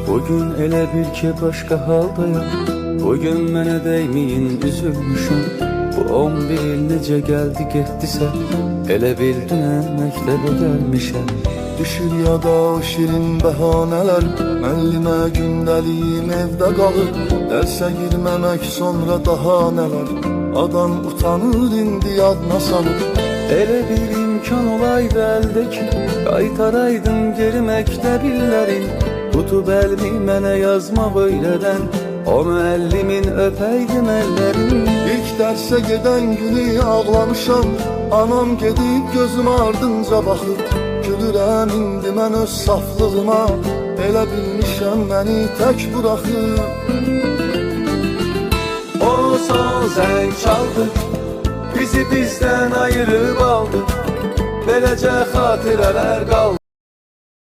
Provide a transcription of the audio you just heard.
Bugün elə bil ki başqa haldayam. Bugün mənə dəyməyin üzülmüşəm. Bu 11 il necə gəldi getdisə, elə bil dünən məktəbə gəlmişəm. Düşür yada o şirin bəhanələr, müəllimə gündəliyim evdə qalır. Dərsə girməmək sonra daha nələr, adam utanır indi yadına salır. Elə bir imkan olaydı əldə ki, qaytaraydım geri məktəb illərin. Tutub əlmi mənə yazmaq öylədən, o müəllimin öpəydim əllərini. İlk dərsə gedən günü ağlamışam, anam gedib gözüm ardınca baxır. Gülürəm indi mən öz saflığıma, elə bilmişəm məni tək buraxır. O son zəng çaldı, bizi bizdən ayırıb aldı. Beləcə xatirələr qaldı.